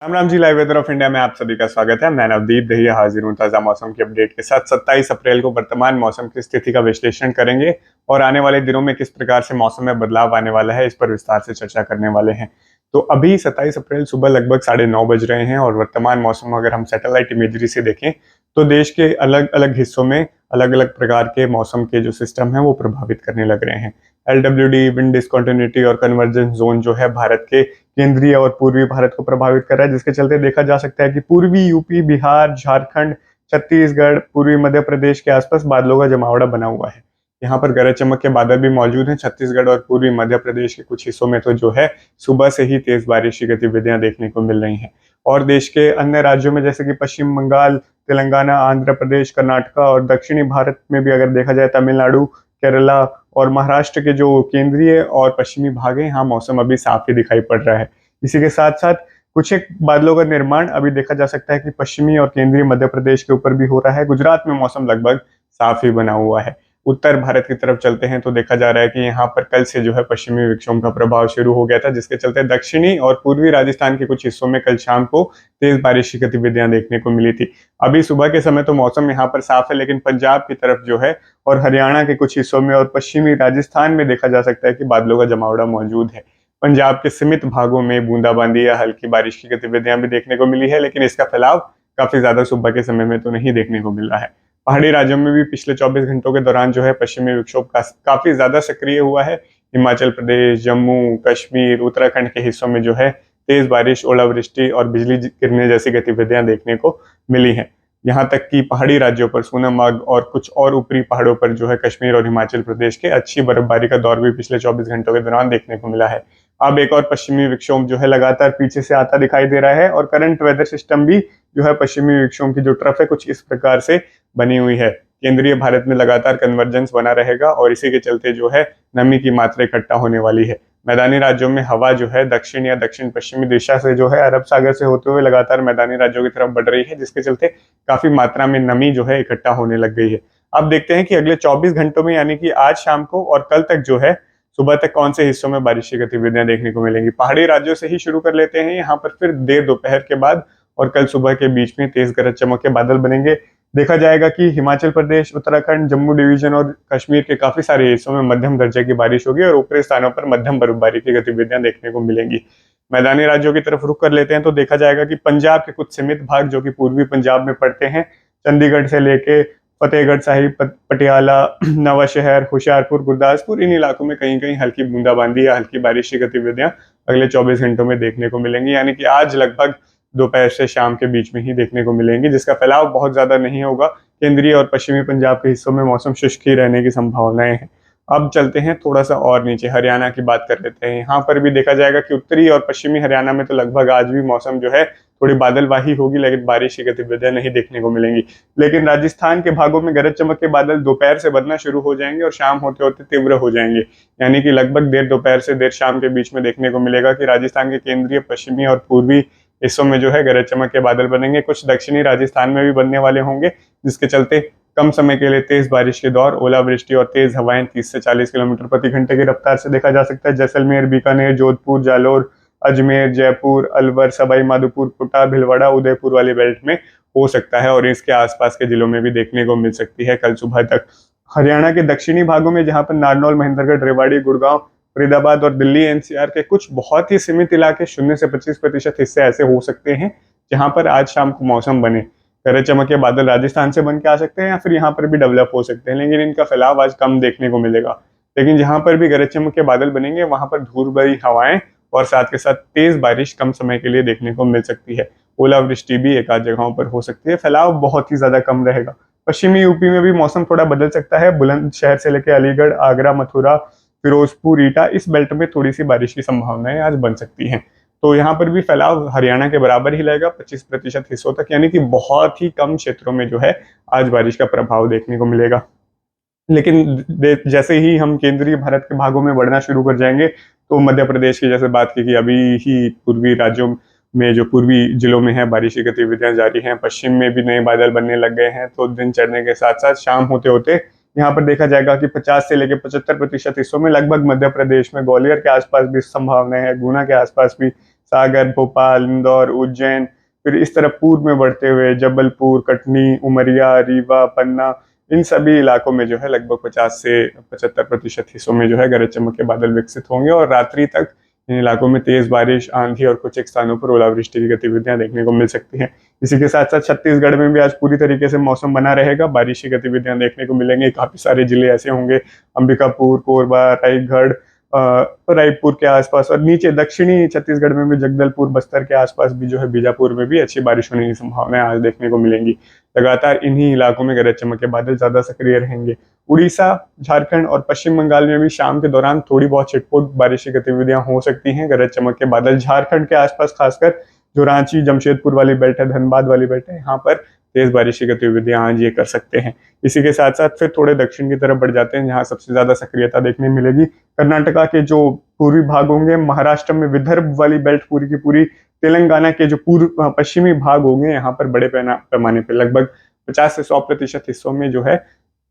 Ram Ram ji. Live weather of India में आप सभी का स्वागत है। मैं नवदीप दहिया हाजिर हूँ ताज़ा मौसम की अपडेट के साथ। 27 अप्रैल को वर्तमान मौसम की स्थिति का विश्लेषण करेंगे और आने वाले दिनों में किस प्रकार से मौसम में बदलाव आने वाला है, इस पर विस्तार से चर्चा करने वाले हैं। तो अभी 27 अप्रैल सुबह लगभग 9:30 बज रहे हैं और वर्तमान मौसम अगर हम सैटेलाइट इमेजरी से देखें तो देश के अलग अलग हिस्सों में अलग अलग प्रकार के मौसम के जो सिस्टम है वो प्रभावित करने लग रहे हैं। LWD, विंड डिस्कंटिन्यूटी और कन्वर्जेंस जोन जो है भारत के केंद्रीय और पूर्वी भारत को प्रभावित कर रहा है, जिसके चलते देखा जा सकता है कि पूर्वी यूपी, बिहार, झारखंड, छत्तीसगढ़, पूर्वी मध्य प्रदेश के आसपास बादलों का जमावड़ा बना हुआ है। यहाँ पर गरज चमक के बादल भी मौजूद हैं। छत्तीसगढ़ और पूर्वी मध्य प्रदेश के कुछ हिस्सों में तो जो है सुबह से ही तेज बारिश की गतिविधियां देखने को मिल रही हैं। और देश के अन्य राज्यों में जैसे कि पश्चिम बंगाल, तेलंगाना, आंध्र प्रदेश, कर्नाटका और दक्षिणी भारत में भी अगर देखा जाए तमिलनाडु, केरला और महाराष्ट्र के जो केंद्रीय और पश्चिमी भाग है, यहाँ मौसम अभी साफ ही दिखाई पड़ रहा है। इसी के साथ साथ कुछ एक बादलों का निर्माण अभी देखा जा सकता है कि पश्चिमी और केंद्रीय मध्य प्रदेश के ऊपर भी हो रहा है। गुजरात में मौसम लगभग साफ ही बना हुआ है। उत्तर भारत की तरफ चलते हैं तो देखा जा रहा है कि यहाँ पर कल से जो है पश्चिमी विक्षोभ का प्रभाव शुरू हो गया था, जिसके चलते दक्षिणी और पूर्वी राजस्थान के कुछ हिस्सों में कल शाम को तेज बारिश की गतिविधियां देखने को मिली थी। अभी सुबह के समय तो मौसम यहाँ पर साफ है, लेकिन पंजाब की तरफ जो है और हरियाणा के कुछ हिस्सों में और पश्चिमी राजस्थान में देखा जा सकता है कि बादलों का जमावड़ा मौजूद है। पंजाब के सीमित भागों में बूंदाबांदी या हल्की बारिश की गतिविधियां भी देखने को मिली है, लेकिन इसका फैलाव काफी ज्यादा सुबह के समय में तो नहीं देखने को मिल रहा है। पहाड़ी राज्यों में भी पिछले 24 घंटों के दौरान जो है पश्चिमी विक्षोभ काफी ज्यादा सक्रिय हुआ है। हिमाचल प्रदेश, जम्मू कश्मीर, उत्तराखंड के हिस्सों में जो है तेज बारिश, ओलावृष्टि और बिजली गिरने जैसी गतिविधियां देखने को मिली हैं। यहाँ तक कि पहाड़ी राज्यों पर सोनमर्ग और कुछ और ऊपरी पहाड़ों पर जो है कश्मीर और हिमाचल प्रदेश के अच्छी बर्फबारी का दौर भी पिछले 24 घंटों के दौरान देखने को मिला है। अब एक और पश्चिमी विक्षोभ जो है लगातार पीछे से आता दिखाई दे रहा है और करंट वेदर सिस्टम भी जो है पश्चिमी विक्षोभ की जो ट्रफ है कुछ इस प्रकार से बनी हुई है। केंद्रीय भारत में लगातार कन्वर्जेंस बना रहेगा और इसी के चलते जो है नमी की मात्रा इकट्ठा होने वाली है। मैदानी राज्यों में हवा जो है दक्षिण या दक्षिण पश्चिमी दिशा से जो है अरब सागर से होते हुए लगातार मैदानी राज्यों की तरफ बढ़ रही है, जिसके चलते काफी मात्रा में नमी जो है इकट्ठा होने लग गई है। अब देखते हैं कि अगले 24 घंटों में यानी कि आज शाम को और कल तक जो है सुबह तक कौन से हिस्सों में बारिश की गतिविधियां देखने को मिलेंगी। पहाड़ी राज्यों से ही शुरू कर लेते हैं। यहाँ पर फिर देर दोपहर के बाद और कल सुबह के बीच में तेज गरज चमक के बादल बनेंगे। देखा जाएगा कि हिमाचल प्रदेश, उत्तराखंड, जम्मू डिवीजन और कश्मीर के काफी सारे हिस्सों में मध्यम दर्जे की बारिश होगी और ऊपरी स्थानों पर मध्यम बर्फबारी की गतिविधियां देखने को मिलेंगी। मैदानी राज्यों की तरफ रुख कर लेते हैं तो देखा जाएगा कि पंजाब के कुछ सीमित भाग जो कि पूर्वी पंजाब में पड़ते हैं, चंडीगढ़ से लेके फतेहगढ़ साहिब, पटियाला, नवाशहर, होशियारपुर, गुरदासपुर, इन इलाकों में कहीं कहीं हल्की बूंदाबांदी या हल्की बारिश की गतिविधियां अगले 24 घंटों में देखने को मिलेंगी, यानी कि आज लगभग दोपहर से शाम के बीच में ही देखने को मिलेंगी, जिसका फैलाव बहुत ज्यादा नहीं होगा। केंद्रीय और पश्चिमी पंजाब के हिस्सों में मौसम शुष्क ही रहने की संभावनाएं हैं। अब चलते हैं थोड़ा सा और नीचे, हरियाणा की बात कर लेते हैं। यहाँ पर भी देखा जाएगा कि उत्तरी और पश्चिमी हरियाणा में तो लगभग आज भी मौसम जो है थोड़ी बादलवाही होगी, लेकिन बारिश की गतिविधियां नहीं देखने को मिलेंगी। लेकिन राजस्थान के भागों में गरज चमक के बादल दोपहर से बनना शुरू हो जाएंगे और शाम होते होते तीव्र हो जाएंगे, यानी कि लगभग देर दोपहर से देर शाम के बीच में देखने को मिलेगा कि राजस्थान के केंद्रीय, पश्चिमी और पूर्वी हिस्सों में जो है गरज चमक के बादल बनेंगे। कुछ दक्षिणी राजस्थान में भी बनने वाले होंगे, जिसके चलते कम समय के लिए तेज बारिश के दौर, ओलावृष्टि और तेज हवाएं 30 से 40 किलोमीटर प्रति घंटे की रफ्तार से देखा जा सकता है। जैसलमेर, बीकानेर, जोधपुर, जालोर, अजमेर, जयपुर, अलवर, सवाई माधोपुर, कोटा, भीलवाड़ा, उदयपुर वाली बेल्ट में हो सकता है और इसके आसपास के जिलों में भी देखने को मिल सकती है कल सुबह तक। हरियाणा के दक्षिणी भागों में जहां पर नारनौल, महेंद्रगढ़, रेवाड़ी, गुड़गांव, फरीदाबाद और दिल्ली एनसीआर के कुछ बहुत ही सीमित इलाके 0 से 25% हिस्से ऐसे हो सकते हैं जहां पर आज शाम को मौसम बने। गरज चमक के बादल राजस्थान से बन के आ सकते हैं या फिर यहाँ पर भी डेवलप हो सकते हैं, लेकिन इनका फैलाव आज कम देखने को मिलेगा। लेकिन जहां पर भी गरज चमक के बादल बनेंगे वहां पर धूल भरी हवाएं और साथ के साथ तेज बारिश कम समय के लिए देखने को मिल सकती है। ओलावृष्टि भी एक आध जगहों पर हो सकती है। फैलाव बहुत ही ज्यादा कम रहेगा। पश्चिमी यूपी में भी मौसम थोड़ा बदल सकता है। बुलंदशहर से लेकर अलीगढ़, आगरा, मथुरा, फिरोजपुर, ईटा, इस बेल्ट में थोड़ी सी बारिश की संभावनाएं आज बन सकती हैं। तो यहाँ पर भी फैलाव हरियाणा के बराबर ही रहेगा 25% हिस्सों तक, यानी कि बहुत ही कम क्षेत्रों में जो है आज बारिश का प्रभाव देखने को मिलेगा। लेकिन जैसे ही हम केंद्रीय भारत के भागों में बढ़ना शुरू कर जाएंगे तो मध्य प्रदेश की जैसे बात की कि अभी ही पूर्वी राज्यों में जो पूर्वी जिलों में है बारिश की गतिविधियां जारी हैं। पश्चिम में भी नए बादल बनने लग गए हैं, तो दिन चढ़ने के साथ साथ शाम होते होते यहाँ पर देखा जाएगा कि 50 से लेकर 75% हिस्सों में लगभग मध्य प्रदेश में ग्वालियर के आसपास भी संभावना है, गुना के आसपास भी सागर, भोपाल, इंदौर, उज्जैन, फिर इस तरफ पूर्व में बढ़ते हुए जबलपुर, कटनी, उमरिया, रीवा, पन्ना, इन सभी इलाकों में जो है लगभग 50 से 75% हिस्सों में जो है गरज चमक के बादल विकसित होंगे और रात्रि तक इन इलाकों में तेज बारिश, आंधी और कुछ एक स्थानों पर ओलावृष्टि की गतिविधियां देखने को मिल सकती हैं। इसी के साथ साथ छत्तीसगढ़ में भी आज पूरी तरीके से मौसम बना रहेगा, बारिश की गतिविधियां देखने को मिलेंगी। काफी सारे जिले ऐसे होंगे, अंबिकापुर, कोरबा, रायगढ़, रायपुर के आसपास और नीचे दक्षिणी छत्तीसगढ़ में भी जगदलपुर, बस्तर के आसपास भी जो है बीजापुर में भी अच्छी बारिश होने की संभावनाएं आज देखने को मिलेंगी। लगातार इन्हीं इलाकों में गरज चमक के बादल ज्यादा सक्रिय रहेंगे। उड़ीसा, झारखंड और पश्चिम बंगाल में भी शाम के दौरान थोड़ी बहुत छिटपुट बारिश की गतिविधियां हो सकती हैं। गरज चमक के बादल झारखंड के आसपास, खासकर जो रांची, जमशेदपुर वाली बेल्ट है, धनबाद वाली बेल्ट है, यहाँ पर तेज बारिश की गतिविधियां आज ये कर सकते हैं। इसी के साथ साथ फिर थोड़े दक्षिण की तरफ बढ़ जाते हैं, जहां सबसे ज्यादा सक्रियता देखने मिलेगी। कर्नाटका के जो पूर्वी भाग होंगे, महाराष्ट्र में विदर्भ वाली बेल्ट पूरी की पूरी, तेलंगाना के जो पूर्व पश्चिमी भाग होंगे, यहाँ पर बड़े पैमाने पर लगभग 50 से 100% हिस्सों में जो है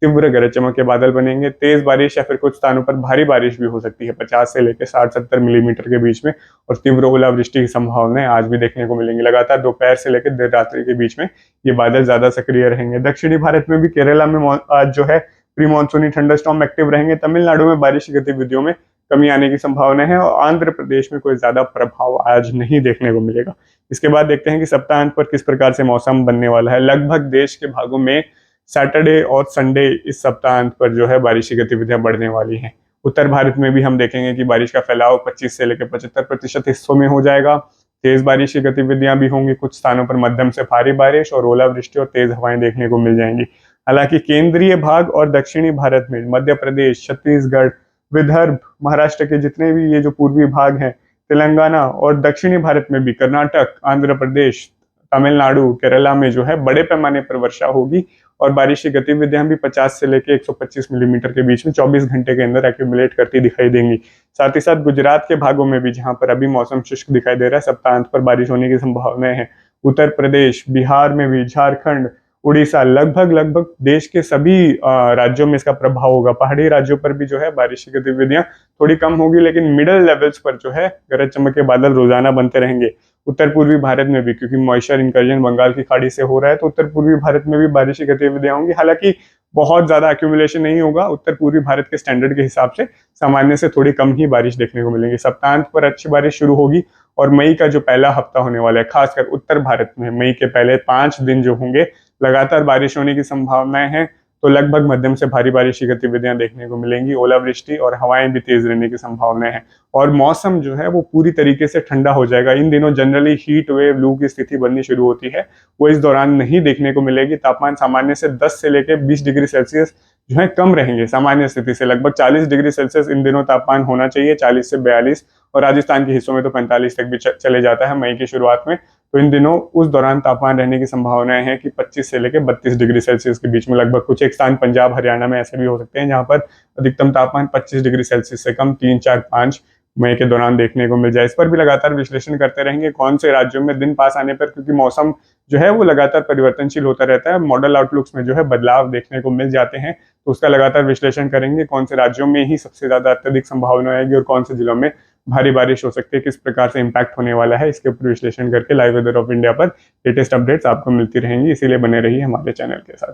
तीव्र गरज चमक के बादल बनेंगे। तेज बारिश या फिर कुछ स्थानों पर भारी बारिश भी हो सकती है, 50 से लेकर 60-70 मिलीमीटर के बीच में, और तीव्र ओलावृष्टि की संभावनाएं आज भी देखने को मिलेंगी। लगातार दोपहर से लेकर देर रात्रि के बीच में ये बादल ज्यादा सक्रिय रहेंगे। दक्षिणी भारत में भी केरला में आज जो है प्री मानसूनी थंडरस्टॉर्म एक्टिव रहेंगे। तमिलनाडु में बारिश की गतिविधियों में कमी आने की संभावना है और आंध्र प्रदेश में कोई ज्यादा प्रभाव आज नहीं देखने को मिलेगा। इसके बाद देखते हैं कि सप्ताहांत पर किस प्रकार से मौसम बनने वाला है। लगभग देश के भागों में सैटरडे और संडे इस सप्ताहांत पर जो है बारिश की गतिविधियां बढ़ने वाली हैं। उत्तर भारत में भी हम देखेंगे कि बारिश का फैलाव 25 से लेकर 75% हिस्सों में हो जाएगा। तेज बारिश की गतिविधियां भी होंगी, कुछ स्थानों पर मध्यम से भारी बारिश और ओलावृष्टि और तेज हवाएं देखने को मिल जाएंगी। हालांकि केंद्रीय भाग और दक्षिणी भारत में मध्य प्रदेश, छत्तीसगढ़, विदर्भ, महाराष्ट्र के जितने भी ये जो पूर्वी भाग हैं, तेलंगाना और दक्षिणी भारत में भी कर्नाटक, आंध्र प्रदेश, तमिलनाडु, केरला में जो है बड़े पैमाने पर वर्षा होगी और बारिश की गतिविधियां भी 50 से लेकर 125 मिलीमीटर के बीच में 24 घंटे के अंदर एक्यूमुलेट करती दिखाई देंगी। साथ ही साथ गुजरात के भागों में भी, जहां पर अभी मौसम शुष्क दिखाई दे रहा है, सप्ताहांत पर बारिश होने की संभावनाएं हैं। उत्तर प्रदेश, बिहार में भी, झारखंड, उड़ीसा, लगभग देश के सभी राज्यों में इसका प्रभाव होगा। पहाड़ी राज्यों पर भी जो है बारिश की गतिविधियां थोड़ी कम होगी, लेकिन मिडल लेवल्स पर जो है गरज चमक के बादल रोजाना बनते रहेंगे। उत्तर पूर्वी भारत में भी, क्योंकि मॉइस्चर इंकर्जन बंगाल की खाड़ी से हो रहा है, तो उत्तर पूर्वी भारत में भी बारिश की गतिविधियां होंगी। हालांकि बहुत ज्यादा एक्यूमुलेशन नहीं होगा, उत्तर पूर्वी भारत के स्टैंडर्ड के हिसाब से सामान्य से थोड़ी कम ही बारिश देखने को मिलेगी। सप्ताहांत पर अच्छी बारिश शुरू होगी और मई का जो पहला हफ्ता होने वाला है, खासकर उत्तर भारत में मई के पहले 5 दिन जो होंगे लगातार बारिश होने की संभावनाएं हैं। तो लगभग मध्यम से भारी बारिश की गतिविधियां देखने को मिलेंगी। ओलावृष्टि और हवाएं भी तेज रहने की संभावनाएं हैं और मौसम जो है वो पूरी तरीके से ठंडा हो जाएगा। इन दिनों जनरली हीट वेव, लू की स्थिति बननी शुरू होती है, वो इस दौरान नहीं देखने को मिलेगी। तापमान सामान्य से 10 से लेकर 20 डिग्री सेल्सियस जो है कम रहेंगे सामान्य स्थिति से। लगभग 40 डिग्री सेल्सियस इन दिनों तापमान होना चाहिए, 40 से 42, और राजस्थान के हिस्सों में तो 45 तक भी चले जाता है मई की शुरुआत में। तो इन दिनों उस दौरान तापमान रहने की संभावनाएं हैं कि 25 से लेकर 32 डिग्री सेल्सियस के बीच में। लगभग कुछ एक स्थान पंजाब, हरियाणा में ऐसे भी हो सकते हैं जहां पर अधिकतम तापमान 25 डिग्री सेल्सियस से कम 3, 4, 5 मई के दौरान देखने को मिल जाए। इस पर भी लगातार विश्लेषण करते रहेंगे कौन से राज्यों में दिन पास आने पर, क्योंकि मौसम जो है वो लगातार परिवर्तनशील होता रहता है, मॉडल आउटलुक्स में जो है बदलाव देखने को मिल जाते हैं। तो उसका लगातार विश्लेषण करेंगे कौन से राज्यों में ही सबसे ज्यादा अत्यधिक संभावना आएगी और कौन से जिलों में भारी बारिश हो सकती है, किस प्रकार से इम्पैक्ट होने वाला है, इसके ऊपर विश्लेषण करके लाइव वेदर ऑफ इंडिया पर लेटेस्ट अपडेट्स आपको मिलती रहेंगी। इसीलिए बने रहिए हमारे चैनल के साथ।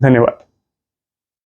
धन्यवाद।